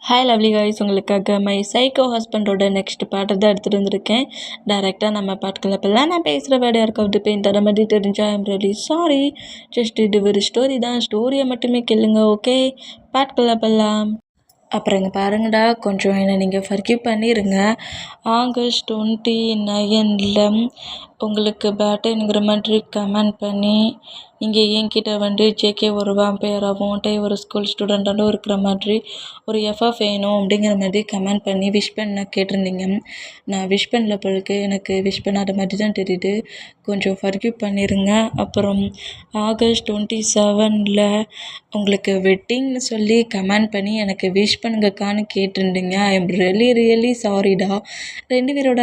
Hi lovely guys, உங்களுக்காக my psycho ஹஸ்பண்டோட next பாட்டை தான் எடுத்துகிட்டு வந்திருக்கேன். டேரெக்டாக நம்ம பாட்டுக்குள்ள போகலாம். நான் பேசுகிற வேர்டு யாருக்காவது பெயின் தர மாதிரி தெரிஞ்சா ஐம் ரியலி சாரி. ஜஸ்ட் இது ஒரு ஸ்டோரி தான், ஸ்டோரியை மட்டுமே கேளுங்க. ஓகே, பாட்டுக்குள்ள போகலாம். அப்புறம் இங்கே பாருங்கடா, கொஞ்சம் என்னை நீங்கள் ஃபர்கிவ் பண்ணிடுங்க. ஆகஸ்ட் 29 உங்களுக்கு பேட்டனுங்கிற மாதிரி கமெண்ட் பண்ணி இங்கே என்கிட்ட வந்து ஜேகே ஒரு வாம்பையராகவும் ஒரு ஸ்கூல் ஸ்டூடெண்ட்டாகவும் இருக்கிற மாதிரி ஒரு எஃப்எஃப் வேணும் அப்படிங்கிற மாதிரி கமெண்ட் பண்ணி விஷ் பண்ண கேட்டிருந்தீங்க. நான் விஷ் பண்ணல பொழுது எனக்கு விஷ் பண்ணாத மாதிரி தான் தெரியுது. கொஞ்சம் ஃபர்கிவ் பண்ணிடுங்க. அப்புறம் ஆகஸ்ட் 27 உங்களுக்கு வெட்டிங்னு சொல்லி கமெண்ட் பண்ணி எனக்கு விஷ் பண்ணுங்கக்கான்னு கேட்டிருந்தீங்க. ஐ எம் ரியலி சாரிடா. 2 பேரோட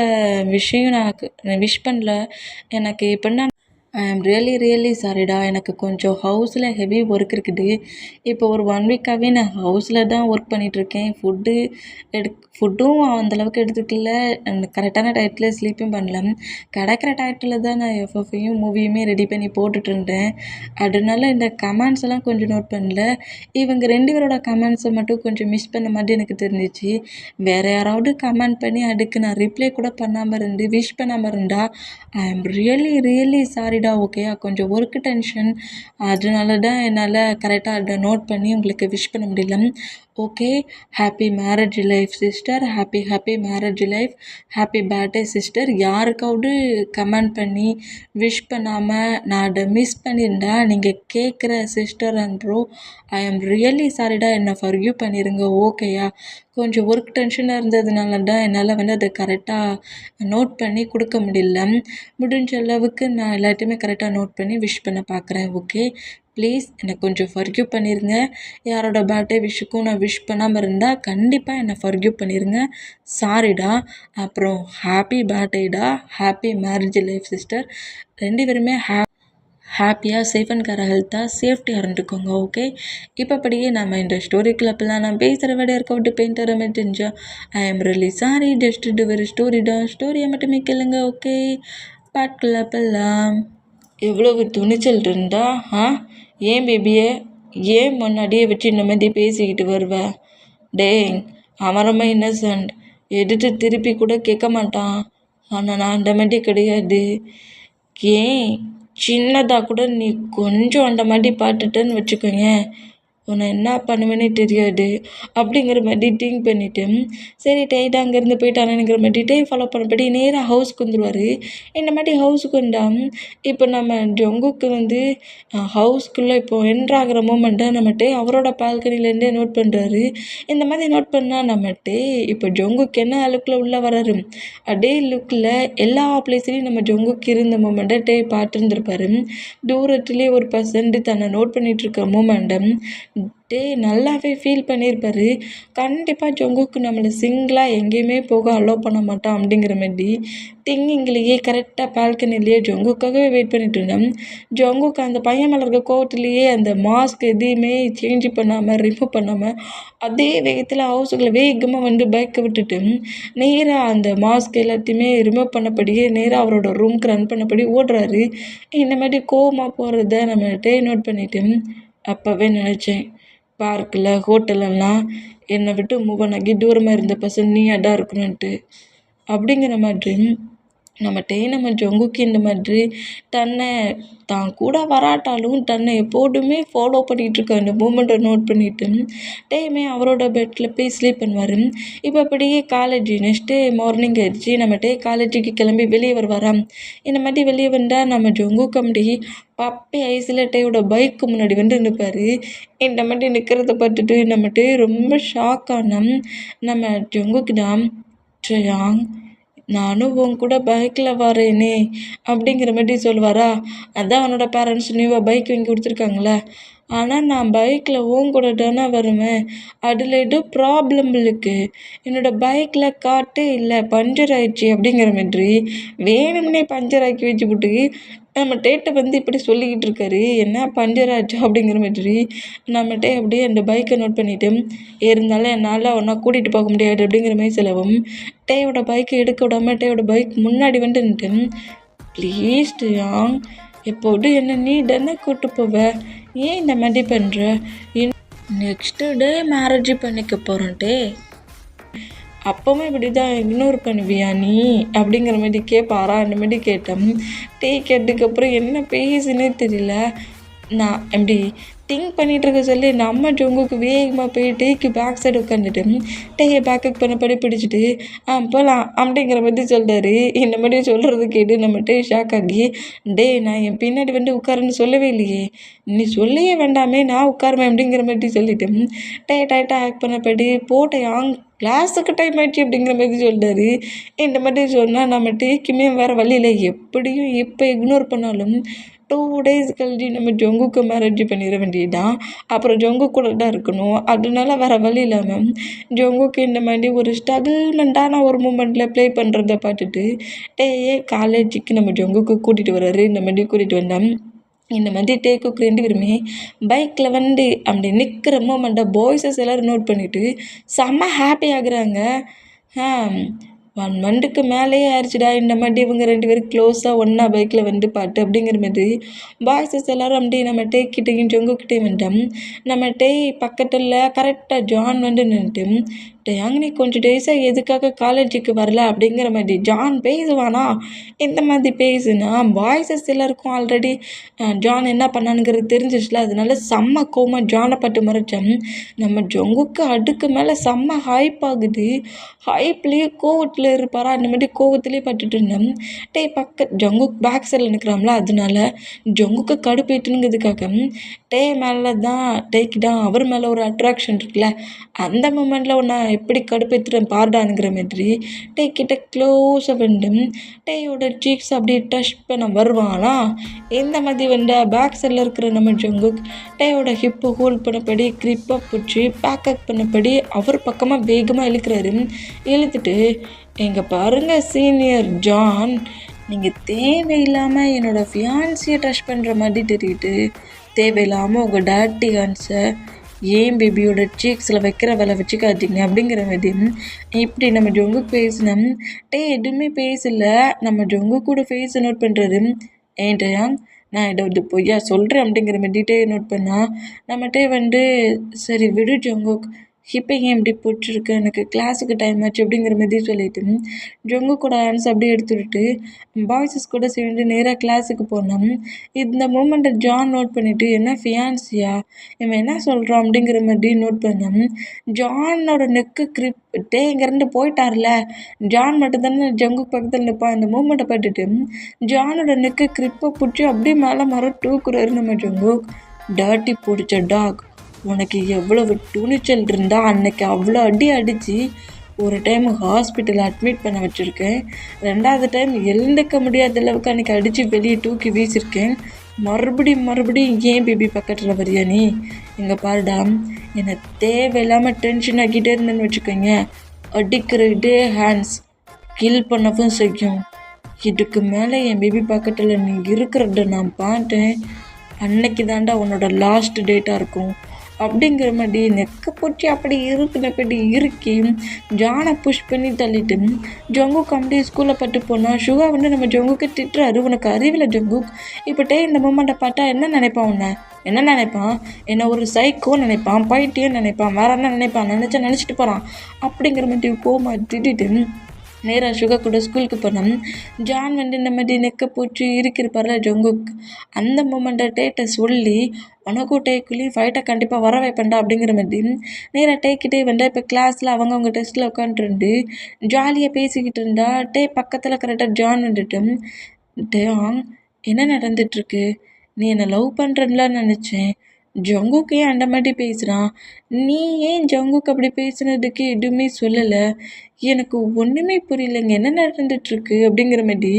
விஷயம் நான் விஷ் பண்ணல. எனக்கு எப்படின்னா ஐ எம் ரியலி சாரிடா. எனக்கு கொஞ்சம் ஹவுஸில் ஹெவி ஒர்க் இருக்குது. இப்போ ஒரு 1 வீக்காகவே நான் ஹவுஸில் தான் ஒர்க் பண்ணிகிட்ருக்கேன். ஃபுட்டும் அந்தளவுக்கு எடுத்துக்கல. கரெக்டான டயத்தில் ஸ்லீப்பும் பண்ணல. கிடைக்கிற டயத்தில் தான் நான் எஃப்எஃப்பையும் மூவியுமே ரெடி பண்ணி போட்டுட்ருந்தேன். அதனால இந்த கமெண்ட்ஸ் எல்லாம் கொஞ்சம் நோட் பண்ணல. இவங்க 2 பேரோட கமெண்ட்ஸை மட்டும் கொஞ்சம் மிஸ் பண்ண மாதிரி எனக்கு தெரிஞ்சிச்சு. வேறு யாராவது கமெண்ட் பண்ணி அதுக்கு நான் ரிப்ளை கூட பண்ணாமல் இருந்து விஷ் பண்ணாமல் இருந்தா ஐ எம் ரியலி சாரிடா. ஓகேயா, கொஞ்சம் ஒர்க் டென்ஷன், அதனால தான் என்னால் கரெக்டாக அதை நோட் பண்ணி உங்களுக்கு விஷ் பண்ண முடியல. Okay, happy marriage life sister. Happy marriage life. Happy birthday sister. யாருக்காவது கமெண்ட் பண்ணி விஷ் பண்ணாமல் நான் அதை மிஸ் பண்ணியிருந்தா நீங்கள் கேட்குற sister and bro, I am really சாரிடா. என்னை ஃபர்கிவ் பண்ணிடுங்க. ஓகேயா, கொஞ்சம் ஒர்க் டென்ஷனாக இருந்ததுனால தான் என்னால் வந்து அதை கரெக்டாக நோட் பண்ணி கொடுக்க முடியல. முடிஞ்ச அளவுக்கு நான் எல்லாத்தையுமே கரெக்டாக நோட் பண்ணி விஷ் பண்ண பார்க்குறேன். ஓகே, ப்ளீஸ் என்னை கொஞ்சம் ஃபர்கிவ் பண்ணிடுங்க. யாரோட பர்த்டே விஷுக்கும் நான் விஷ் பண்ணாமல் இருந்தால் கண்டிப்பாக என்னை ஃபர்கிவ் பண்ணிடுங்க. சாரிடா. அப்புறம் ஹாப்பி பர்த்டேடா. Happy marriage life sister. 2 பேருமே ஹாப்பியாக சேஃப் அண்ட் ஹெல்த்தாக சேஃப்டியாக இருந்துக்கோங்க. ஓகே, இப்போப்படியே நம்ம இந்த ஸ்டோரிக்குள்ள போகலாம். நான் பேசுகிற விட இருக்க பெயிண்ட் தர மாதிரி தெரிஞ்சா I am really sorry. Just இது ஒரு ஸ்டோரி தான், ஸ்டோரியை மட்டுமே கேளுங்க. ஓகே, பாட்டுக்குள்ள போகலாம். எவ்வளவு துணிச்சல் இருந்தா ஏன் பேபியை ஏன் முன்னாடியே வச்சு இந்த மாதிரி பேசிக்கிட்டு வருவ? டேய், அவன் ரொம்ப இன்னசென்ட், எடுத்து திருப்பி கூட கேட்க மாட்டான். ஆனால் நான் அந்த மாதிரி கிடையாது. ஏன் சின்னதாக கூட நீ கொஞ்சம் அந்த மாதிரி பார்த்துட்டேன்னு வச்சுக்கோங்க, உன்னை என்ன பண்ணுவேனே தெரியாது அப்படிங்கிற மாதிரி திங்க் பண்ணிவிட்டு சரி டைட்டாக அங்கேருந்து போயிட்டானுங்கிற மாதிரி ஃபாலோ பண்ணபடி நேராக ஹவுஸ்க்கு வந்துடுவார். இந்த மாதிரி ஹவுஸுக்கு வந்தால் இப்போ நம்ம ஜொங்குக்கு வந்து ஹவுஸ்க்குள்ளே இப்போ என்ட்ராகிற மூமெண்ட்டை நம்மகிட்ட அவரோட பால்கனிலேருந்தே நோட் பண்ணுறாரு. இந்த மாதிரி நோட் பண்ணால் நம்மகிட்ட இப்போ ஜொங்குக்கு என்ன லுக்கில் உள்ளே வராரு, அதே லுக்கில் எல்லா பிளேஸ்லேயும் நம்ம ஜொங்குக்கு இருந்த மூமெண்ட்டை பார்த்துருந்துருப்பாரு. தூரத்துலேயே ஒரு பர்சன்ட் தன்னை நோட் பண்ணிகிட்ருக்க மூமெண்ட்டை நல்லாவே ஃபீல் பண்ணியிருப்பாரு. கண்டிப்பாக ஜொங்குக்கு நம்மளை சிங்கிளாக எங்கேயுமே போக அலோவ் பண்ண மாட்டான் அப்படிங்கிற மாதிரி திங்கிங்லேயே கரெக்டாக பால்கனிலேயே ஜொங்குக்காகவே வெயிட் பண்ணிட்டு இருந்தேன். ஜொங்குக்கு அந்த பையன் மேலே இருக்க கோவத்துலேயே அந்த மாஸ்க் எதையுமே சேஞ்ச் பண்ணாமல் ரிமூவ் பண்ணாமல் அதே வேகத்தில் ஹவுஸுக்குள்ளே வேகமாக வந்து பைக்கை விட்டுட்டு நேராக அந்த மாஸ்க் எல்லாத்தையுமே ரிமூவ் பண்ணபடியே நேராக அவரோட ரூமுக்கு ரன் பண்ணபடி ஓடுறாரு. இந்த மாதிரி கோவமாக போகிறத நம்ம நோட் பண்ணிவிட்டு அப்போவே நினச்சேன், பார்க்கில் ஹோட்டலெல்லாம் என்னை விட்டு மூவ் ஆகி தூரமாக இருந்த பர்சன் நீயாக தான் இருக்கணுன்ட்டு. அப்படிங்கிற மாதிரி நம்ம ஜொங்குக்கு இந்த மாதிரி தன்னை தான் கூட வராட்டாலும் தன்னை எப்போதுமே ஃபாலோ பண்ணிகிட்ருக்க அந்த மூமெண்ட்டை நோட் பண்ணிவிட்டு டேயுமே அவரோட பெட்டில் போய் ஸ்லீப் பண்ணுவார். இப்போ அப்படியே காலேஜ் நெக்ஸ்ட்டு மார்னிங் ஆயிடுச்சு. காலேஜுக்கு கிளம்பி வெளியே வருவாராம். இந்த மாதிரி வெளியே வந்தால் நம்ம ஜொங்குக்கு அப்படி பப்பி ஐஸில் டேயோட பைக்கு முன்னாடி வந்து நிற்பார். இந்த மாதிரி நிற்கிறத பார்த்துட்டு ரொம்ப ஷாக்கான நம்ம ஜொங்குக்கு தான் ட்ரயாங், நானும் உன் கூட பைக்கில் வரேனே அப்படிங்கிற மாதிரி சொல்லுவாரா. அதான் அவனோட பேரண்ட்ஸ் நியூவாக பைக் வாங்கி கொடுத்துருக்காங்களே, ஆனால் நான் பைக்கில் உன் கூட தானே வருவேன், அதில் ஏதோ ப்ராப்ளம் இருக்குது, என்னோடய பைக்கில் காட்டே இல்லை, பஞ்சர் ஆயிடுச்சு அப்படிங்கிற மாதிரி வேணும்னே பஞ்சர் ஆக்கி வச்சு போட்டு நம்ம டேட்டை வந்து இப்படி சொல்லிக்கிட்டு இருக்காரு. என்ன பஞ்சர் ஆச்சு அப்படிங்கிற மாதிரி நம்மகிட்ட அப்படியே அந்த பைக்கை நோட் பண்ணிவிட்டு இருந்தாலும் என்னால் ஒன்றா கூட்டிகிட்டு போக முடியாது அப்படிங்கிற மாதிரி செலவும் டேயோட பைக்கை எடுக்க விடாமல் டேயோட பைக் முன்னாடி வந்து நின்றுட்டு ப்ளீஸ் யாங், எப்போது என்ன நீ தானே கூப்பிட்டு போவ, ஏன் இந்த மாதிரி பண்ணுற, நெக்ஸ்ட்டு டே மேரேஜ் பண்ணிக்க போகிறோன்ட்டே. அப்பவும் இப்படி தான் இக்னோர் பண்ணுவியா நீ அப்படிங்கிற மாதிரி கேட்பாரா. அந்த மாதிரி கேட்டேன். டீ கேட்டதுக்கப்புறம் என்ன பேசுன்னே தெரியல. நான் எப்படி திங்க் பண்ணிகிட்டு இருக்க சொல்லி நம்ம ஜொங்குக்கு வேகமாக போய் டீக்கு பேக் சைடு உட்காந்துட்டு டீயை பேக்கப் பண்ண பிடிச்சிட்டு போகலாம் அப்படிங்கிற மாதிரி சொல்கிறாரு. இந்த மாதிரி சொல்கிறது கேட்டு நம்ம டே ஷாக் ஆகி, டே நான் என் பின்னாடி வந்து உட்காருன்னு சொல்லவே இல்லையே, நீ சொல்லியே வேண்டாமே நான் உட்காருவேன் அப்படிங்கிற மாதிரி சொல்லிட்டேன். டைட்டாக ஆக்ட் பண்ணப்படி போட்டையாங் கிளாஸுக்கு டைம் ஆயிடுச்சு அப்படிங்கிற மாதிரி சொல்கிறாரு. இந்த மாதிரி சொன்னால் நம்ம டீக்குமே வேறு வழியில் எப்படியும் இப்போ இக்னோர் பண்ணாலும் 2 days கழிச்சு நம்ம ஜொங்குக்கு மேரேஜ் பண்ணிட வேண்டியதுதான். அப்புறம் ஜொங்கு கூட தான் இருக்கணும். அதனால வேறு வழி இல்லாமல் ஜொங்குக்கு இந்த மாதிரி ஒரு ஸ்ட்ரகிள்மெண்ட்டான ஒரு மூமெண்ட்டில் ப்ளே பண்ணுறத பார்த்துட்டு டேயே காலேஜுக்கு நம்ம ஜொங்குக்கு கூட்டிகிட்டு வர்றாரு. இந்த மாதிரி கூட்டிகிட்டு வந்தேன். இந்த மாதிரி டேக்குக்கு 2 பேருமே பைக்கில் வந்து அப்படி நிற்கிற மூமெண்ட்டை பாய்ஸஸ் எல்லோரும் நோட் பண்ணிவிட்டு செம்ம ஹாப்பி ஆகுறாங்க. 1 monthக்கு மேலேயே ஆயிடுச்சுடா. இந்த மாதிரி இவங்க 2 பேரும் க்ளோஸாக ஒன்றா பைக்கில் வந்து பாட்டு அப்படிங்கிற மாதிரி பாய்ஸஸ் எல்லோரும் அப்படி நம்ம டேக்கிட்டையும் ஜொங்குக்கிட்டே வந்துட்டோம். நம்ம டே பக்கத்தில் கரெக்டாக ஜான் வந்து நின்றுட்டு, டேயாங் நீ கொஞ்சம் டேஸாக எதுக்காக காலேஜுக்கு வரல அப்படிங்கிற மாதிரி. ஜான் பேசுவானா இந்த மாதிரி பேசுனா பாய்ஸஸ் எல்லாருக்கும் ஆல்ரெடி ஜான் என்ன பண்ணானுங்கிறது தெரிஞ்சிச்சுல. அதனால செம்ம கோமா ஜானை பட்டு முறைச்சோம். நம்ம ஜொங்குக்கு அடுக்கு மேலே செம்ம ஹைப் ஆகுது. ஹைப்லேயே கோவத்தில் இருப்பாரா. அந்த மாதிரி கோவத்துலேயே பட்டுட்டு இருந்தேன். டே ஜொங்குக்கு பேக் சைடில் நிற்கிறாங்களா. அதனால ஜொங்குக்கு கடுப்பேற்றுங்கிறதுக்காக டே மேலே தான் டேக்கு தான் அவர் மேலே ஒரு அட்ராக்ஷன் இருக்குல்ல. அந்த மூமெண்ட்டில் ஒன்று எப்படி கடுப்பேற்றுறேன் பாருடானுங்கிற மாதிரி டே கிட்ட க்ளோஸாக வந்து டேயோட சீக்ஸ் அப்படியே டச் பண்ண வருவானா. இந்த மாதிரி வந்து பேக் சைடில் இருக்கிற நம்ம ஜொங்குக் டேயோட ஹிப்பை ஹோல்ட் பண்ணபடி க்ரிப்பாக பிடிச்சி பேக்கப் பண்ணபடி அவர் பக்கமாக வேகமாக இழுக்கிறாரு. இழுத்துட்டு, எங்கே பாருங்கள் சீனியர் ஜான், நீங்கள் தேவையில்லாமல் என்னோடய ஃபியான்சியை டச் பண்ணுற மாதிரி தெரியுது. தேவையில்லாமல் உங்கள் டேட்டி ஹேண்ட்ஸை ஏன் பேபியோட சீக்ஸில் வைக்கிற வேலை வச்சுக்காதீங்க அப்படிங்கிற மாதிரி இப்படி நம்ம ஜொங்கு பேசினோம். டே எதுவுமே பேசலை. நம்ம ஜொங்கு கூட ஃபேஸை நோட் பண்ணுறாரு. ஏன்டயாங் நான் ஏதாவது பொய்யா சொல்கிறேன் அப்படிங்கிற மாதிரி டே நோட் பண்ணால் நம்மகிட்டே வந்து சரி விடு ஜொங்குக், இப்போ ஏன் இப்படி போட்டிருக்கு, எனக்கு கிளாஸுக்கு டைம் ஆச்சு அப்படிங்கிற மாதிரி சொல்லிட்டு ஜொங்கு கூட ஆன்ஸ் அப்படியே எடுத்துக்கிட்டு பாய்ஸஸ் கூட சேர்ந்து நேராக கிளாஸுக்கு போனோம். இந்த மூமெண்ட்டை ஜான் நோட் பண்ணிவிட்டு என்ன ஃபியான்சியா இவன் என்ன சொல்கிறான் அப்படிங்கிற மாதிரி நோட் பண்ணோம். ஜானோட நெக்கு கிரிப் டே இங்கேருந்து போயிட்டார்ல. ஜான் மட்டும்தானே ஜொங்கு பக்கத்தில் நிற்பான். இந்த மூமெண்ட்டை பார்த்துட்டு ஜானோட நெக்கு கிரிப்பை பிடிச்சி அப்படியே மேலே மரம் தூக்குறாரு நம்ம ஜொங்கு. டர்ட்டி பிடிச்ச டாக், உனக்கு எவ்வளவு துணிச்சல் இருந்தால் அன்னைக்கு அவ்வளோ அடி அடித்து ஒரு டைம் ஹாஸ்பிட்டலில் அட்மிட் பண்ண வச்சுருக்கேன். 2வது டைம் எழுந்துக்க முடியாத அளவுக்கு அன்றைக்கி அடித்து வெளியே தூக்கி வீசியிருக்கேன். மறுபடியும் ஏன் பேபி பக்கத்தில் வரியா நீ? இங்கே பாருடா, என்னை தேவையில்லாமல் டென்ஷன் ஆக்கிட்டே இருந்தேன்னு வச்சுக்கோங்க, அடிக்கிறதே ஹேண்ட்ஸ் கில் பண்ணவும் செய்யும். இதுக்கு மேலே என் பேபி பக்கத்தில் நீ இருக்கிறத நான் பார்த்தேன். அன்னைக்கு தாண்டா உன்னோட லாஸ்ட் டேட்டாக இருக்கும் அப்படிங்கிற மாதிரி நெக்க பூச்சி அப்படி இருக்குனப்படி இருக்கி ஜானை புஷ் பண்ணி தள்ளிட்டு ஜொங்குக்கு அப்படியே ஸ்கூலில் பட்டு போனால் சுகா வந்து நம்ம ஜொங்குக்கு திட்டுறாரு. உனக்கு அறிவில் ஜொங்குக், இப்போட்டே இந்த மூமெண்ட்டை பார்த்தா என்ன நினைப்பான், என்ன நினைப்பான், என்ன ஒரு சைக்கோ நினைப்பான், பைட்டியும் நினைப்பான், வேற என்ன நினைப்பான், நினச்சிட்டு போகிறான் அப்படிங்கிற மாதிரி கோமா திட்டிட்டு நேராக சுகா கூட ஸ்கூலுக்கு போனோம். ஜான் வந்து இந்த மாதிரி நெக்க பூச்சி இருக்கிருப்பார்ல ஜொங்குக், அந்த மூமெண்ட்டை டேட்டை சொல்லி உனக்கும் டேக்குள்ளேயும் ஃபைட்டை கண்டிப்பாக வர வைப்பேன்டா அப்படிங்கிற மாதிரி நேராக டேக்கிட்டே வந்தால் இப்போ கிளாஸில் அவங்க டெஸ்ட்டில் உட்காந்துருந்து ஜாலியாக பேசிக்கிட்டு இருந்தா. டே பக்கத்தில் கரெக்டாக ஜான் வந்துட்டு, டேயாங் என்ன நடந்துட்டுருக்கு, நீ என்னை லவ் பண்ணுறன்னுலாம் நினச்சேன். ஜொங்குக்கு ஏன் அந்த மாதிரி பேசுகிறான், நீ ஏன் ஜொங்குக்கு அப்படி பேசுனதுக்கு எதுவுமே சொல்லலை, எனக்கு ஒன்றுமே புரியலைங்க என்ன நடந்துட்டுருக்கு அப்படிங்கிற மாதிரி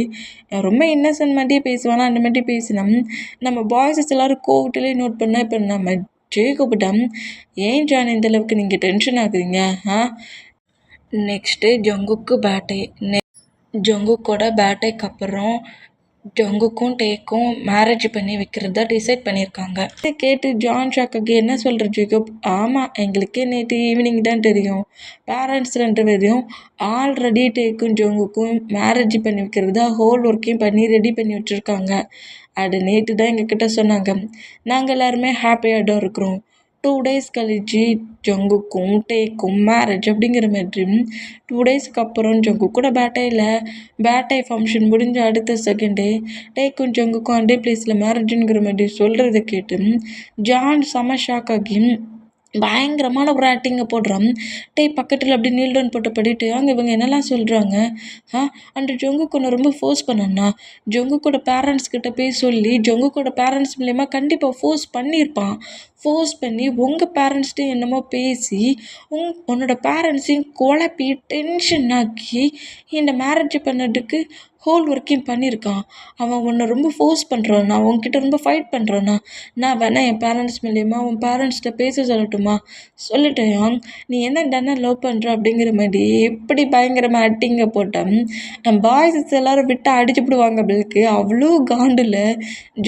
ரொம்ப இன்னசென்ட் மாதிரியே பேசுவானா. அந்த மாதிரி பேசினோம். நம்ம பாய்ஸஸ் எல்லோரும் கோவத்திலே நோட் பண்ணால் இப்போ நம்ம ஜெயகோபிட்டம், ஏன் ஜான் இந்த அளவுக்கு நீங்கள் டென்ஷன் ஆகுறீங்க? Next ஜொங்குக்கு birthday. ஜொங்குக்கோட பேட்டைக்கு அப்புறம் ஜொங்குக்கும் டேக்கும் மேரேஜ் பண்ணி வைக்கிறதா டிசைட் பண்ணியிருக்காங்க. இதை கேட்டு ஜான் ஷாக்காகி என்ன சொல்கிற ஜேக்கப், ஆமாம் எங்களுக்கே நேற்று ஈவினிங் தான் தெரியும். பேரண்ட்ஸ் 2 பேரையும் ஆல்ரெடி டேக்கும் ஜொங்குக்கும் மேரேஜ் பண்ணி வைக்கிறதா ஹோல் ஒர்க்கையும் பண்ணி ரெடி பண்ணி வச்சுருக்காங்க. அது நேற்று தான் எங்ககிட்ட சொன்னாங்க. நாங்கள் எல்லாருமே ஹாப்பியாக தான் இருக்கிறோம். 2 days கழிச்சு ஜங்குக்கும் டேக்கும் மேரேஜ் அப்படிங்கிற மாதிரி 2 daysக்கு அப்புறம் ஜங்குக்கூட பேட்டை ஃபங்க்ஷன் முடிஞ்ச அடுத்த செகண்டே டேக்கும் ஜங்குக்கும் அதே பிளேஸில் மேரேஜுங்கிற மாதிரி சொல்கிறத கேட்டு ஜான் செம ஷாக் ஆகி பயங்கரமான ஒரு ஆக்டிங்கை போடுறான். பக்கத்தில் அப்படி நீல் டவுன் போட்டு படிட்டு அங்கே இவங்க என்னெல்லாம் சொல்கிறாங்க. அண்ட் ஜொங்குக்கு ஒன்று ரொம்ப ஃபோர்ஸ் பண்ணான்னா ஜொங்குக்கோட பேரண்ட்ஸ் கிட்ட போய் சொல்லி ஜொங்குக்கோட பேரண்ட்ஸ் மூலயமா கண்டிப்பாக ஃபோர்ஸ் பண்ணியிருப்பான். ஃபோர்ஸ் பண்ணி உங்கள் பேரண்ட்ஸ்கிட்ட என்னமோ பேசி உன்னோட பேரண்ட்ஸையும் குழப்பி டென்ஷன் ஆக்கி இந்த மேரேஜ் பண்ணதுக்கு ஹோல் ஒர்க்கையும் பண்ணியிருக்கான். அவன் உன்னை ரொம்ப ஃபோர்ஸ் பண்ணுறான்னா, உன்கிட்ட ரொம்ப ஃபைட் பண்ணுறான்னா, நான் வேணா என் பேரண்ட்ஸ் மூலியமா உன் பேரண்ட்ஸ்கிட்ட பேச சொல்லட்டுமா? சொல்லிட்டேன். நீ என்ன தானே லவ் பண்ணுற அப்படிங்கிற மாதிரி எப்படி பயங்கரமாக ஆக்டிங்கை போட்டான். பாய்ஸஸ் எல்லாரும் விட்டு அடிச்சுப்பிடுவாங்க பிள்ளைக்கு அவ்வளோ காண்டில்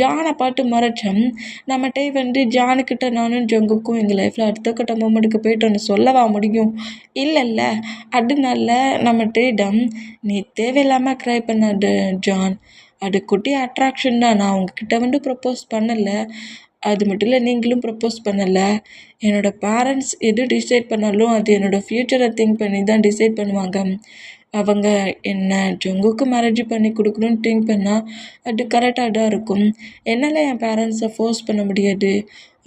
ஜானை பாட்டு மறைச்சான். நம்மகிட்ட ஜானுக்கிட்ட நானும் ஜங்குக்கும் எங்கள் லைஃப்பில் அடுத்த கட்ட மூமெண்ட்டுக்கு போயிட்டோன்னு சொல்லவா முடியும்? இல்லைல்ல. அதனால நம்மகிட்ட நீ தேவையில்லாமல் க்ரை பண்ணாது ஜான். அது குட்டி அட்ராக்ஷன் தான். நான் உங்ககிட்ட ப்ரப்போஸ் பண்ணலை. அது மட்டும் இல்லை, நீங்களும் ப்ரப்போஸ் பண்ணலை. என்னோடய பேரண்ட்ஸ் எது டிசைட் பண்ணாலும் அது என்னோடய ஃப்யூச்சரை திங்க் பண்ணி தான் டிசைட் பண்ணுவாங்க. அவங்க என்ன ஜங்குக்கு மேரேஜ் பண்ணி கொடுக்கணுன்னு திங்க் பண்ணால் அது கரெக்டாக தான் இருக்கும். என்னால் என் பேரண்ட்ஸை ஃபோர்ஸ் பண்ண முடியாது.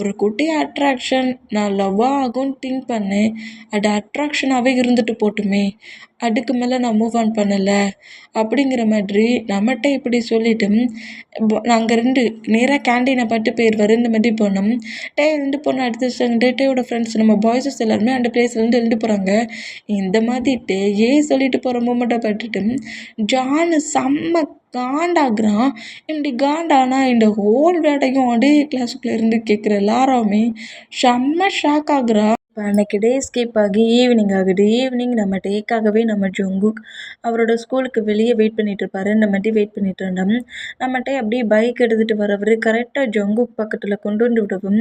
ஒரு குட்டி அட்ராக்ஷன் நான் லவ்வாக ஆகும்னு திங்க் பண்ணேன். அது அட்ராக்ஷனாகவே இருந்துட்டு போட்டுமே, அதுக்கு மேலே நான் மூவ் ஆன் பண்ணலை அப்படிங்கிற மாதிரி நம்மகிட்ட இப்படி சொல்லிவிட்டு நாங்கள் நேராக கேண்டீனை பார்த்து போயிடுவார். இந்த மாதிரி போனோம். எழுந்து போன அடுத்த செகண்டே டேயோட ஃப்ரெண்ட்ஸ் நம்ம பாய்ஸஸ் எல்லாருமே அந்த பிளேஸ்லேருந்து எழுந்து போகிறாங்க. இந்த மாதிரி டேயே சொல்லிட்டு போகிற மூமெண்ட்டை பார்த்துட்டு ஜானு செம்ம காண்டாகிறான். இப்படி காண்டானா இந்த ஹோல் வேட்டையும் அதே கிளாஸுக்குள்ளே இருந்து கேட்குற எல்லாருமே செம்ம ஷாக் ஆகுறா. இப்போ அன்றைக்கி டே ஸ்கிப் ஆகி ஈவினிங் ஆகுது. ஈவினிங் நம்ம டேக்காகவே நம்ம ஜங்குக் அவரோட ஸ்கூலுக்கு வெளியே வெயிட் பண்ணிகிட்ருப்பாரு. இந்த மாதிரி வெயிட் பண்ணிட்டு இருந்தோம். நம்மகிட்ட அப்படியே பைக் எடுத்துகிட்டு வரவர் கரெக்டாக ஜங்குக் பக்கத்தில் கொண்டு வந்து விடவும்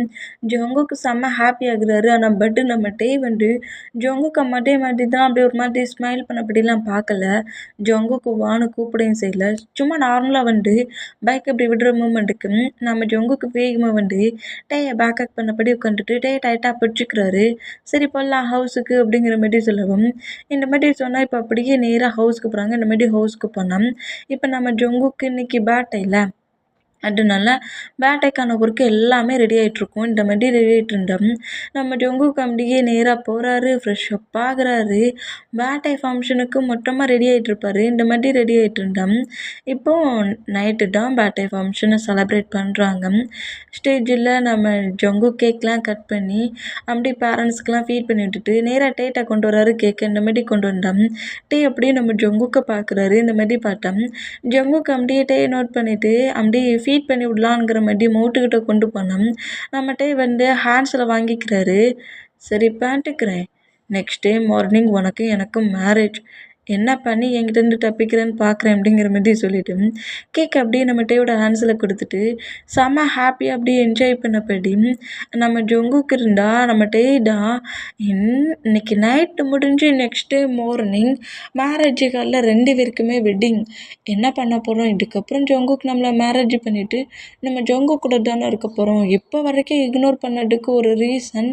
ஜங்குக்கு செம்ம ஹாப்பி ஆகுறாரு. ஆனால் பட்டு நம்மகிட்ட ஜங்குக் அதே மாதிரி தான் அப்படியே ஒரு மாதிரி ஸ்மைல் பண்ணபடிலாம் பார்க்கல. ஜங்குக்கு வான்னு கூப்பிடையும் செய்யல. சும்மா நார்மலாக பைக் அப்படி விடுற மூமெண்ட்டுக்கு நம்ம ஜங்குக்கு வேகமாக டேயை பேக்கப் பண்ணபடி உட்காந்துட்டு டைட்டாக பிடிச்சிக்கிறாரு. சரி போகலாம் ஹவுஸுக்கு அப்படிங்கிற மாதிரி சொல்லவும் இந்த மாதிரி சொன்னால் இப்போ அப்படியே நேராக ஹவுஸ்க்கு போகிறாங்க. இந்த மாதிரி ஹவுஸ்க்கு போனோம். இப்போ நம்ம ஜங்குக்கு இன்னைக்கு பேட்டையில் அதனால பேட்டைக்கான ஒர்க்கு எல்லாமே ரெடி ஆகிட்ருக்கோம். இந்த மாதிரி ரெடி ஆகிட்டு இருந்தோம். நம்ம ஜங்குக்கு அப்படியே நேராக போகிறாரு, ஃப்ரெஷ்அப் ஆகுறாரு. பேட்டை ஃபங்க்ஷனுக்கு மொத்தமாக ரெடி ஆகிட்ருப்பாரு. இந்த மாதிரி ரெடி ஆகிட்டு இருந்தோம். இப்போது நைட்டு தான் பேட்டை ஃபங்க்ஷனை செலப்ரேட் பண்ணுறாங்க. ஸ்டேஜில் நம்ம ஜங்கு கேக்லாம் கட் பண்ணி அப்படியே பேரண்ட்ஸ்க்கெலாம் ஃபீட் பண்ணி விட்டுட்டு நேராக டேட்டை கொண்டு வராரு. கேக்கை இந்த மாதிரி கொண்டு வந்தோம். அப்படியே நம்ம ஜங்குக்கை பார்க்குறாரு. இந்த மாதிரி பார்த்தோம். ஜங்குக்கு அப்படியே நோட் பண்ணிவிட்டு அப்படியே ஃபீட் பண்ணி விடலாங்கிற மாதிரி மவுட்டுக்கிட்ட கொண்டு போனோம். நம்மகிட்ட ஹேண்ட்ஸில் வாங்கிக்கிறாரு. சரி பார்த்துக்கிறேன். நெக்ஸ்ட் டே மார்னிங் உனக்கு எனக்கும் மேரேஜ். என்ன பண்ணி என்கிட்டேருந்து தப்பிக்கிறேன்னு பார்க்குறேன் அப்படிங்கிற மாதிரி சொல்லிவிட்டு கேக் அப்படியே நம்ம டேயோட ஹேண்ட்ஸில் கொடுத்துட்டு செம்ம ஹாப்பியாக அப்படியே என்ஜாய் பண்ணபடி நம்ம ஜங்குக்கு இருந்தால் நம்ம டேடா இன்னைக்கு நைட்டு முடிஞ்சு நெக்ஸ்ட் டே மார்னிங் மேரேஜ் காலில் 2 பேருக்குமே வெட்டிங். என்ன பண்ண போகிறோம்? இதுக்கப்புறம் ஜங்குக்கு நம்மளை மேரேஜ் பண்ணிவிட்டு நம்ம ஜங்கு கூட தானே இருக்க போகிறோம். இப்போ வரைக்கும் இக்னோர் பண்ணதுக்கு ஒரு ரீசன்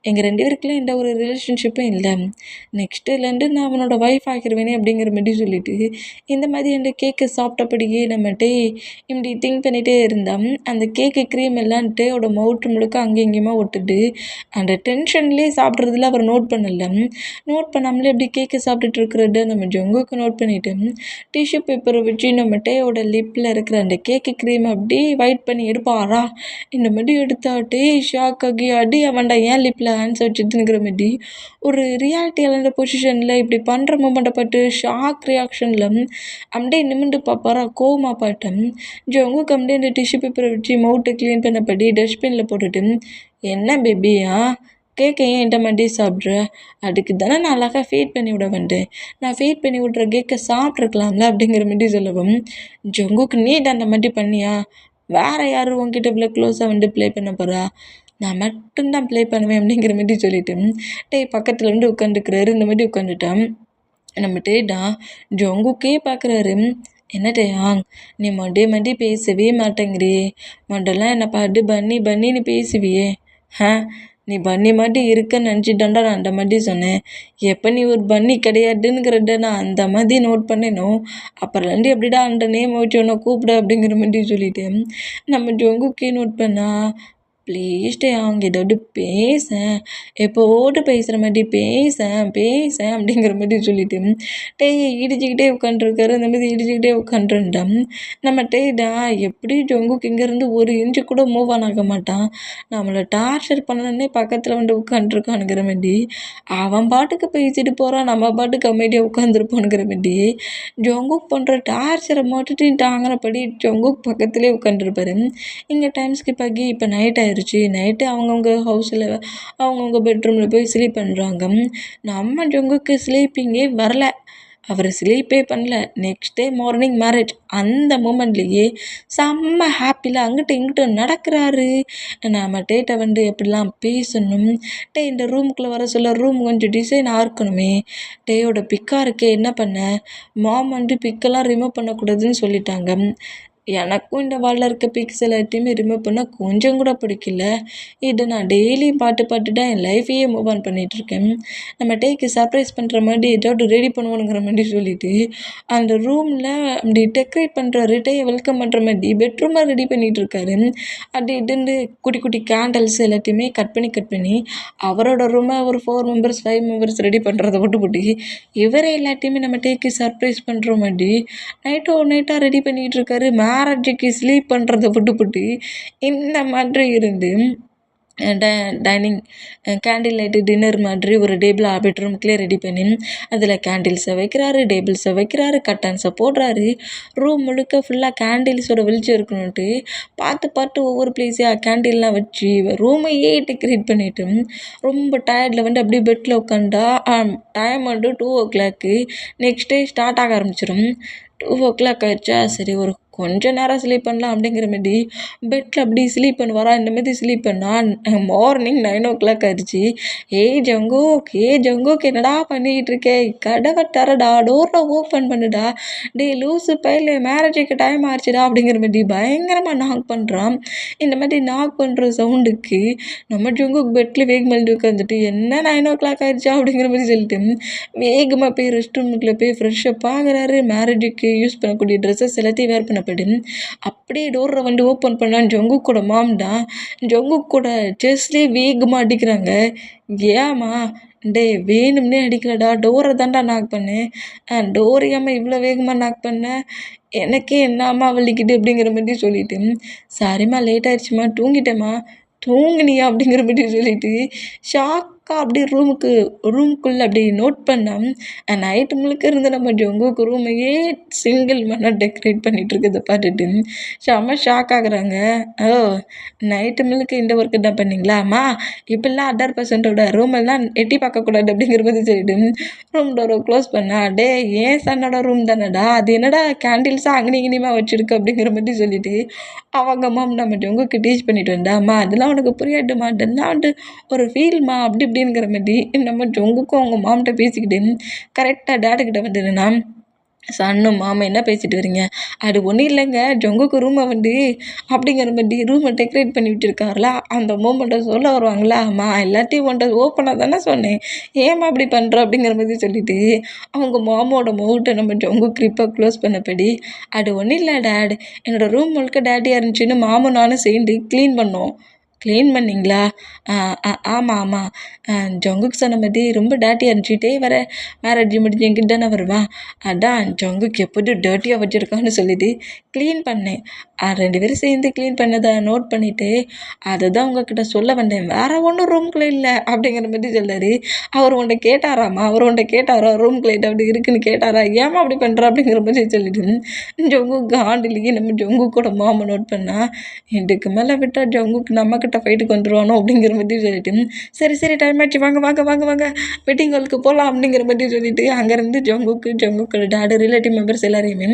எங்கள் 2 பேருக்குலாம் எந்த ஒரு ரிலேஷன்ஷிப்பும் இல்லை. நெக்ஸ்ட்டுலேருந்து நான் அவனோட ஒய்ஃப் ஆகிடுவேனே அப்படிங்கிற மாதிரி சொல்லிட்டு இந்த மாதிரி அந்த கேக்கு சாப்பிட்டபடியே நம்மகிட்ட இப்படி திங்க் பண்ணிகிட்டே இருந்தான். அந்த கேக்கு க்ரீம் எல்லாம் டேயோட மவுட்டு முழுக்க அங்கே இங்கேயுமா ஒட்டுது. அந்த டென்ஷன்லேயே சாப்பிட்றதுல அவர் நோட் பண்ணலை. நோட் பண்ணாமலே அப்படி கேக்கு சாப்பிட்டுட்டு இருக்கிறத நம்ம ஜங்குக்கு நோட் பண்ணிவிட்டு டிஷ்யூ பேப்பரை வச்சு நம்ம டேயோட லிப்பில் இருக்கிற அந்த கேக்கு க்ரீம் அப்படியே வைட் பண்ணி எடுப்பாரா. இந்த மாதிரி எடுத்தா ஷாக் ஆகி அடி அவன்டா ஏன் லிப்பில் ஹேண்ட்ஸ் வச்சுட்டுங்கிற மாதிரி ஒரு ரியாலிட்டி இல்லாத பொசிஷனில் இப்படி பண்ணுற மூமெண்ட்டை பார்த்து ஷாக் ரியாக்ஷனில் அப்படியே நிமிண்டு பார்ப்பாரா. கோவமாக பார்த்தேன். ஜங்குக்கு அப்படியே அந்த டிஷ்யூ பேப்பரை வச்சு மவுட்டை க்ளீன் பண்ணபடி டஸ்ட்பினில் போட்டுட்டு என்ன பேபியா கேக்கை ஏன் இந்த மாதிரி சாப்பிட்ற? அதுக்கு தானே நான் அழகாக ஃபீட் பண்ணி விட வந்தேன். நான் ஃபீட் பண்ணி விட்ற கேக்கை சாப்பிட்ருக்கலாம்ல அப்படிங்கிற மாதிரி சொல்லவும் ஜங்குக்கு நீ அந்த மாதிரி பண்ணியா? வேறு யாரும் உங்ககிட்ட இவ்வளோ க்ளோஸாக ப்ளே பண்ண போகிறா? நான் மட்டும்தான் ப்ளே பண்ணுவேன் அப்படிங்கிற மாதிரி சொல்லிவிட்டு பக்கத்தில் உட்காந்துக்கிறாரு. இந்த மாதிரி உட்காந்துட்டான். நம்ம டேடா ஜங்குக்கே பார்க்குறாரு. என்ன டேயாங் நீ மண்டி பேசவே மாட்டேங்கிறே. மண்டெல்லாம் என்னை பாட்டு பன்னின்னு பேசுவியே. நீ பன்னி மாட்டி இருக்கன்னு நினச்சிட்டான்டா நான் அந்த மாதிரி சொன்னேன். எப்போ நீ ஒரு பன்னி கிடையாதுங்கிறத நான் அந்த மாதிரி நோட் பண்ணேனோ அப்புறம்லேருந்து எப்படிடா அந்த நேம் வச்சு உன்னை கூப்பிட அப்படிங்கிற மாதிரி சொல்லிட்டு நம்ம ஜங்குக்கே நோட் பண்ணா ப்ளீஸ்டே அவங்க ஏதாவது பேசேன், எப்போது பேசுகிற மாதிரி பேசேன் அப்படிங்கிற மாதிரி சொல்லிட்டு இடிச்சுக்கிட்டே உட்காண்ட்ருக்காரு. அந்த மாதிரி இடிச்சுக்கிட்டே உட்காண்ட்ருந்தேன். நம்ம டேடா எப்படி ஜங்குக்கு இங்கேருந்து ஒரு இன்ச்சு கூட மூவ் ஆன் ஆக மாட்டான், நம்மளை டார்ச்சர் பண்ணணுன்னே பக்கத்தில் வந்து உட்காண்ட்ருக்கானுங்கிற மாதிரி அவன் பாட்டுக்கு பேசிட்டு போகிறான், நம்ம பாட்டுக்கு அமைதியாக உட்காந்துருப்பானுங்கிற மாதிரி ஜங்குக் பண்ணுற டார்ச்சரை மட்டும் தாங்கினபடி ஜங்குக் பக்கத்துலேயே உட்காந்துருப்பாரு. இங்கே டைம் ஸ்கிப் ஆகி இப்போ நைட் ஆயிடுச்சு. நைட்டு அவங்கவுங்க ஹவுஸில் அவங்கவுங்க பெட்ரூமில் போய் ஸ்லீப் பண்ணுறாங்க. நம்ம ஜங்குக்கு ஸ்லீப்பிங்கே வரல, அவர் ஸ்லீப்பே பண்ணல. Next day morning marriage. அந்த மூமெண்ட்லேயே செம்ம ஹாப்பியில் அங்கிட்டு இங்கிட்டு நடக்கிறாரு. நம்ம டேட்டை வந்து எப்படிலாம் பேசணும், இந்த ரூமுக்குள்ளே வர சொல்ல ரூம் கொஞ்சம் டிசைன் ஆஇருக்கணுமே, டேயோட பிக்காக இருக்கே என்ன பண்ண, மாம் வந்து பிக்கெல்லாம் ரிமூவ் பண்ணக்கூடாதுன்னு சொல்லிட்டாங்க. எனக்கும் இந்த வாலில் இருக்க பிக்ஸ் எல்லாத்தையுமே ரிமூவ் பண்ண கொஞ்சம் கூட பிடிக்கல. இதை நான் டெய்லியும் பாட்டு தான் என் லைஃபையே மூவ் ஆன் பண்ணிகிட்ருக்கேன். நம்ம டேக்கு சர்ப்ரைஸ் பண்ணுற மாதிரி ஏதாவது ரெடி பண்ணுவோனுங்கிற மாதிரி சொல்லிட்டு அந்த ரூமில் அப்படி டெக்கரேட் பண்ணுற டேயை வெல்கம் பண்ணுற மாதிரி பெட்ரூமை ரெடி பண்ணிகிட்ருக்காரு. அப்படி இதுண்டு குட்டி குட்டி கேண்டல்ஸ் எல்லாத்தையுமே கட் பண்ணி அவரோட ரூமை ஒரு 4 மெம்பர்ஸ் 5 மெம்பர்ஸ் ரெடி பண்ணுறத போட்டு இவரை எல்லாத்தையுமே நம்ம டேக்கு சர்ப்ரைஸ் பண்ணுற மாதிரி நைட்டாக ரெடி பண்ணிகிட்டு இருக்காரு. மேரேஜுக்கு ஸ்லீப் பண்ணுறத விட்டுப்புட்டு இந்த மாதிரி இருந்து டைனிங் கேண்டில் லைட்டு டின்னர் மாதிரி ஒரு டேபிள் பெட்ரூம்குள்ளே ரெடி பண்ணி அதில் கேண்டில்ஸை வைக்கிறாரு, டேபிள்ஸை வைக்கிறாரு, கட்டன்ஸை போடுறாரு. ரூம் முழுக்க ஃபுல்லாக கேண்டில்ஸோட வெளிச்சம் இருக்கணுன்ட்டு பார்த்து ஒவ்வொரு பிளேஸையாக கேண்டில்லாம் வச்சு ரூமையே டெக்கரேட் பண்ணிவிட்டு ரொம்ப டயர்டில் வந்து அப்படியே பெட்டில் உட்காந்தா டைம் வந்து 2 o'clock. நெக்ஸ்ட் டே ஸ்டார்ட் ஆக ஆரம்பிச்சிடும். 2 o'clock ஆயிடுச்சா, சரி ஒரு கொஞ்சம் நேரம் ஸ்லீப் பண்ணலாம் அப்படிங்கிற மாதிரி பெட்டில் அப்படி ஸ்லீப் பண்ணுவாரா. இந்த மாதிரி ஸ்லீப் பண்ணால் மார்னிங் 9 o'clock ஆயிடுச்சு. ஏய் ஜங்குக் என்னடா பண்ணிக்கிட்டு இருக்கே, கதவை தரடா, டோரை ஓப்பன் பண்ணுடா, லூசு பையில மேரேஜுக்கு டைம் ஆயிடுச்சுடா அப்படிங்கிற மாதிரி பயங்கரமாக நாக் பண்ணுறான். இந்த மாதிரி நாக் பண்ணுற சவுண்டுக்கு நம்ம ஜங்குக் பெட்டில் வேகமாக உட்காந்துட்டு என்ன 9 o'clock ஆயிடுச்சா அப்படிங்கிற மாதிரி சொல்லிட்டு வேகமாக போய் ரெஸ்ட் ரூமுக்குள்ளே போய் ஃப்ரெஷ்ஷப் ஆகுறாரு. மேரேஜுக்கு யூஸ் பண்ணக்கூடிய ட்ரெஸ்ஸஸ் எல்லாத்தையும் வேர் பண்ண அப்படியே டோரை வந்து ஓப்பன் பண்ணான்னு ஜங்குக்கோட மாம் தான் ஜங்குக்கோட செஸ்ட்லேயே வேகமாக அடிக்கிறாங்க. ஏமா வேணும்னே அடிக்கலடா, டோரை தான்டா நாக் பண்ணேன், டோர் ஏமா இவ்வளோ வேகமாக நாக் பண்ணேன், எனக்கே என்னம்மா வலிக்குது அப்படிங்கிற மாதிரி சொல்லிட்டு சாரிம்மா லேட் ஆயிடுச்சுமா, தூங்குனியா அப்படிங்கிற மாதிரி சொல்லிட்டு ஷாக்காக அப்படியே ரூமுக்குள்ளே அப்படி நோட் பண்ணால் நைட்டு முழுக்க இருந்து நம்ம ஜங்குக்கு ரூமையே சிங்கிள் மண்ணாக டெக்கரேட் பண்ணிகிட்டு இருக்கிறத பார்த்துட்டு செம்ம ஷாக் ஆகுறாங்க. ஓ, நைட்டு முழுக்க இந்த ஒர்க்கு தான் பண்ணிங்களா அம்மா, இப்படிலாம் அதர் பர்சன்ட்டோட ரூமெல்லாம் எட்டி பார்க்கக்கூடாது அப்படிங்கிற மாதிரி சொல்லிட்டு ரூம் டோரை க்ளோஸ் பண்ணா. ஏன் சன்னோட ரூம் தானடா, அது என்னடா கேண்டில்ஸாக அங்கனிங்கனியமாக வச்சுருக்கு அப்படிங்கிற மாதிரி சொல்லிட்டு அவங்க அம்மா நம்ம ஜங்குக்கு டீச் பண்ணிட்டு வந்தாம்மா, அதெல்லாம் உனக்கு புரியாதுமா, அதெல்லாம் வந்து ஒரு ஃபீல்மா அப்படி இப்படிங்கிற மாதிரி நம்ம ஜங்குக்கும் அவங்க மாம்கிட்ட பேசிக்கிட்டு கரெக்டாக டேடுக்கிட்ட வந்துடுனா சன்னும் மாமா என்ன பேசிட்டு வரீங்க, அது ஒன்றும் இல்லைங்க, ஜங்குக்கு ரூமை வந்து அப்படிங்கிற மாதிரி ரூமை டெக்கரேட் பண்ணி விட்டுருக்காருல அந்த மூமெண்ட்டை சொல்ல வருவாங்களா, அம்மா எல்லாத்தையும் ஒன்றை ஓப்பனாக தானே சொன்னேன், ஏம்மா அப்படி பண்ணுற அப்படிங்கிற மாதிரி சொல்லிட்டு அவங்க மாமோட மவுட்டை நம்ம ஜங்கு கிரிப்பாக க்ளோஸ் பண்ணபடி அது ஒன்றும் இல்லை டேட், என்னோடய ரூம் முழுக்க டேட்டியாக இருந்துச்சுன்னு மாமும் நானும் சேர்ந்து க்ளீன் பண்ணிங்களா, ஆமாம் ஜங்குக்கு சொன்ன மாதிரி ரொம்ப டேட்டியாக இருந்துச்சுட்டே வர மேரேஜ் முடிஞ்சு எங்கிட்ட தானே வருவான், அதான் ஜங்குக்கு எப்போதும் டேர்ட்டியாக வச்சுருக்கான்னு சொல்லிட்டு க்ளீன் பண்ணேன், 2 பேரும் சேர்ந்து க்ளீன் பண்ணதை நோட் பண்ணிவிட்டு அதை தான் உங்ககிட்ட சொல்ல வந்தேன், வேறு ஒன்றும் ரூம்குள்ளே இல்லை அப்படிங்கிற மாதிரி சொல்கிறாரு. அவர் உன்ட்ட கேட்டாரா ரூம்குள்ளே அப்படி இருக்குன்னு கேட்டாரா, ஏமா அப்படி பண்ணுறா அப்படிங்கிற மாதிரி சொல்லிட்டு ஜங்குக்கு ஆண்டுலேயே நம்ம ஜங்குக்கோட மாமா நோட் பண்ணால் இதுக்கு மேலே விட்டால் ஜங்குக்கு நம்மக்கிட்ட ஃபைட்டுக்கு வந்துடுவானோ அப்படிங்கிற மாதிரி சொல்லிட்டு சரி டைம் ஆச்சு வாங்க வெட்டிங் ஹாலுக்கு போகலாம் அப்படிங்கிற மாதிரி சொல்லிட்டு அங்கேருந்து ஜங்குக்கோட டாடு ரிலேட்டிவ் மெம்பர்ஸ் எல்லாரையுமே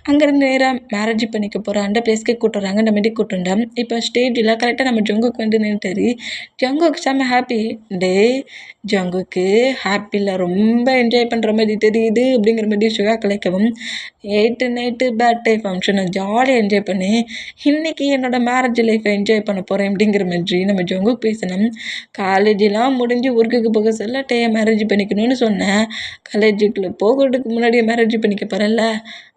அங்கேருந்து நேராக மேரேஜ் பண்ணிக்க போகிற அந்த பிளேஸ்க்கு கூட்டுறாங்க. அந்த மாதிரி கூட்டுண்டா இப்போ ஸ்டேஜில் கரெக்டாக நம்ம ஜங்குக்கு வந்து நின்றுட்டாரு. ஜங்குக்கு செம்ம ஹாப்பி ஜங்குக்கு ஹாப்பியில் ரொம்ப என்ஜாய் பண்ணுற மாதிரி தெரியுது அப்படிங்கிற மாதிரி சுகா கலைக்கவும் நைட்டு பர்த்டே ஃபங்க்ஷனை ஜாலியாக என்ஜாய் பண்ணி இன்றைக்கி என்னோடய மேரேஜ் லைஃப்பை என்ஜாய் பண்ண போகிறேன் அப்படிங்கிற மாதிரி நம்ம ஜங்குக் பேசணும். காலேஜெலாம் முடிஞ்சு ஒர்க்குக்கு போக சொல்ல டேயை மேரேஜ் பண்ணிக்கணும்னு சொன்னேன். காலேஜுக்குள்ளே போகிறதுக்கு முன்னாடியே மேரேஜ் பண்ணிக்க போகிறல்ல,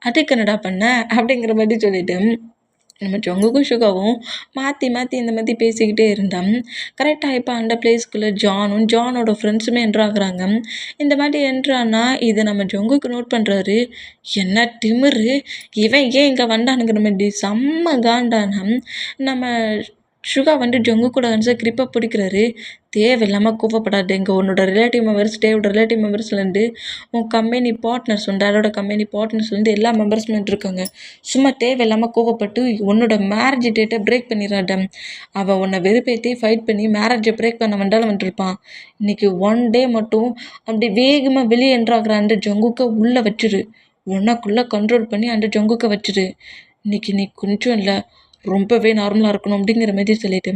அதுக்கு என்னடா பண்ண அப்படிங்கிற மாதிரி சொல்லிட்டேன். நம்ம ஜங்குக்கும் சுகாவும் மாற்றி மாற்றி இந்த மாதிரி பேசிக்கிட்டே இருந்தான். கரெக்டாக இப்போ அந்த பிளேஸ்க்குள்ளே ஜானோட ஃப்ரெண்ட்ஸுமே என்ட்ராகிறாங்க. இந்த மாதிரி என்ட்ரானா இதை நம்ம ஜங்குக்கு நோட் பண்ணுறாரு. என்ன திமிரு, இவன் ஏன் இங்கே வந்தானுங்கிற மாதிரி செம்ம காண்டான நம்ம சுகா ஜங்கு கூட கிரிப்பை பிடிக்கிறாரு. தேவையில்லாமல் கோவப்படாது. இங்கே உன்னோட ரிலேட்டிவ் மெம்பர்ஸ்லேருந்து உன் கம்பெனி பார்ட்னர்ஸ் டேடோட கம்பெனி பார்ட்னர்ஸ்லேருந்து எல்லா மெம்பர்ஸுமே இருக்காங்க. சும்மா தேவையில்லாமல் கோவப்பட்டு உன்னோட மேரேஜ் டேட்டை பிரேக் பண்ணிடுறான். அவன் உன்னை வெறுப்பேற்றி ஃபைட் பண்ணி மேரேஜை பிரேக் பண்ண வந்தாலும் வந்துருப்பான். இன்றைக்கி 1 டே மட்டும் அப்படி வேகமாக வெளியே என்ட்ராகிற அந்த ஜங்குக்கை உள்ளே வச்சிரு. உனக்குள்ளே கண்ட்ரோல் பண்ணி அந்த ஜங்குக்கை வச்சிரு. இன்றைக்கி நீ கொஞ்சம் இல்லை ரொம்பவே நார்மலாக இருக்கணும் அப்படிங்கிற மாதிரி சொல்லிட்டு